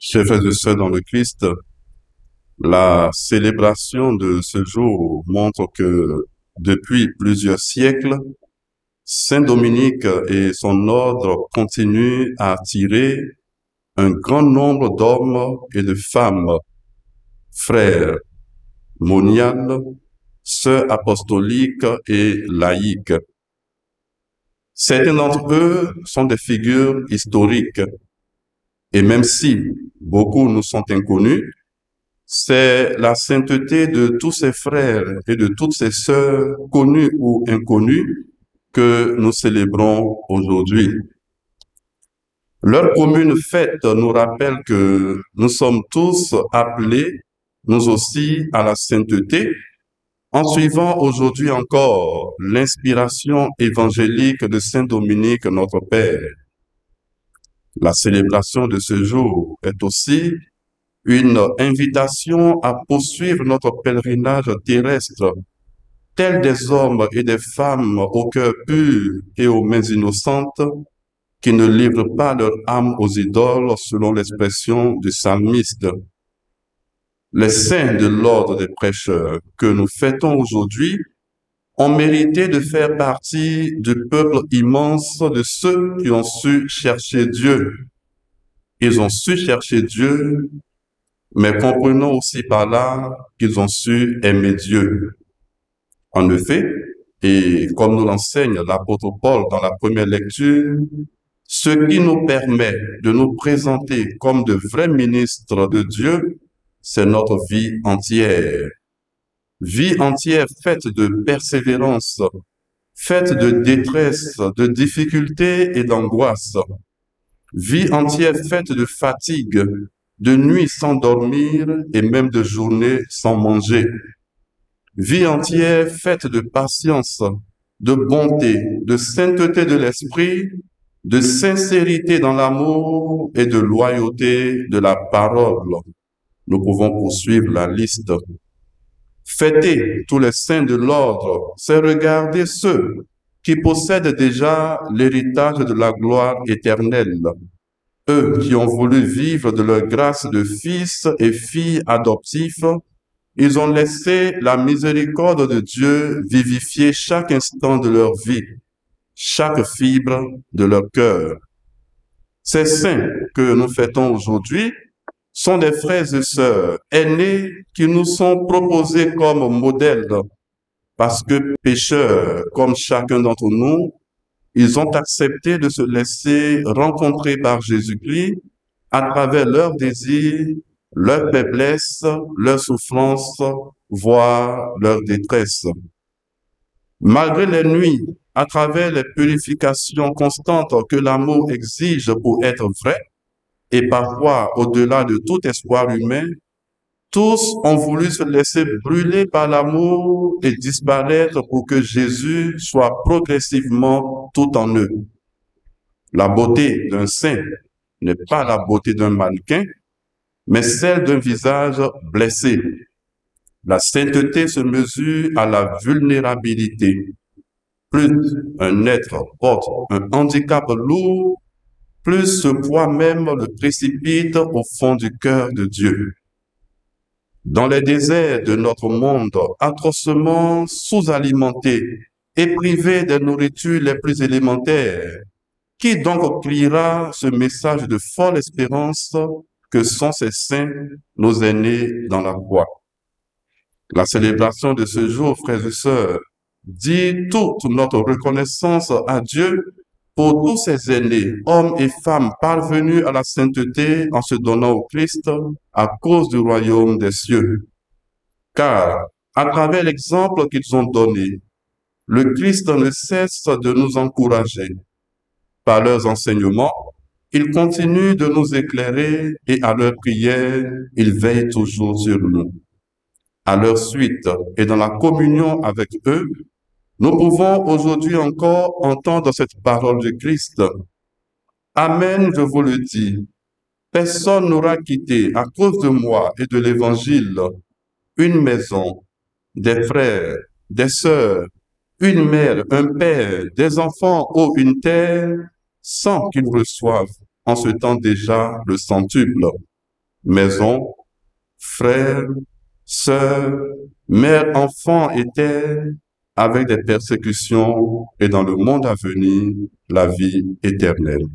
Chers frères et sœurs dans le Christ, la célébration de ce jour montre que depuis plusieurs siècles, Saint Dominique et son ordre continuent à attirer un grand nombre d'hommes et de femmes, frères, moniales, sœurs apostoliques et laïques. Certains d'entre eux sont des figures historiques, et même si beaucoup nous sont inconnus, c'est la sainteté de tous ces frères et de toutes ces sœurs, connus ou inconnus, que nous célébrons aujourd'hui. Leur commune fête nous rappelle que nous sommes tous appelés, nous aussi, à la sainteté, en suivant aujourd'hui encore l'inspiration évangélique de Saint Dominique, notre Père. La célébration de ce jour est aussi une invitation à poursuivre notre pèlerinage terrestre, tels des hommes et des femmes au cœur pur et aux mains innocentes, qui ne livrent pas leur âme aux idoles, selon l'expression du psalmiste. Les saints de l'ordre des prêcheurs que nous fêtons aujourd'hui ont mérité de faire partie du peuple immense de ceux qui ont su chercher Dieu. Ils ont su chercher Dieu, mais comprenons aussi par là qu'ils ont su aimer Dieu. En effet, et comme nous l'enseigne l'apôtre Paul dans la première lecture, ce qui nous permet de nous présenter comme de vrais ministres de Dieu, c'est notre vie entière. Vie entière faite de persévérance, faite de détresse, de difficultés et d'angoisse. Vie entière faite de fatigue, de nuits sans dormir et même de journées sans manger. Vie entière faite de patience, de bonté, de sainteté de l'esprit, de sincérité dans l'amour et de loyauté de la parole. Nous pouvons poursuivre la liste. Fêter tous les saints de l'ordre, c'est regarder ceux qui possèdent déjà l'héritage de la gloire éternelle. Eux qui ont voulu vivre de leur grâce de fils et filles adoptifs, ils ont laissé la miséricorde de Dieu vivifier chaque instant de leur vie, chaque fibre de leur cœur. Ces saints que nous fêtons aujourd'hui sont des frères et sœurs aînés qui nous sont proposés comme modèles, parce que pécheurs comme chacun d'entre nous, ils ont accepté de se laisser rencontrer par Jésus-Christ à travers leurs désirs, leurs faiblesses, leurs souffrances, voire leur détresse. Malgré les nuits, à travers les purifications constantes que l'amour exige pour être vrai, et parfois au-delà de tout espoir humain, tous ont voulu se laisser brûler par l'amour et disparaître pour que Jésus soit progressivement tout en eux. La beauté d'un saint n'est pas la beauté d'un mannequin, mais celle d'un visage blessé. La sainteté se mesure à la vulnérabilité. Plus un être porte un handicap lourd, plus ce poids même le précipite au fond du cœur de Dieu. Dans les déserts de notre monde, atrocement sous-alimenté et privé des nourritures les plus élémentaires, qui donc criera ce message de folle espérance que sont ces saints, nos aînés dans la foi? La célébration de ce jour, frères et sœurs, dit toute notre reconnaissance à Dieu pour tous ces aînés, hommes et femmes parvenus à la sainteté en se donnant au Christ à cause du royaume des cieux. Car, à travers l'exemple qu'ils ont donné, le Christ ne cesse de nous encourager. Par leurs enseignements, ils continuent de nous éclairer et à leur prière, ils veillent toujours sur nous. À leur suite et dans la communion avec eux, nous pouvons aujourd'hui encore entendre cette parole du Christ. Amen, je vous le dis, personne n'aura quitté à cause de moi et de l'Évangile une maison, des frères, des sœurs, une mère, un père, des enfants ou une terre, sans qu'ils reçoivent en ce temps déjà le centuple. maison, frères, sœurs, mères, enfants étaient avec des persécutions et dans le monde à venir, la vie éternelle.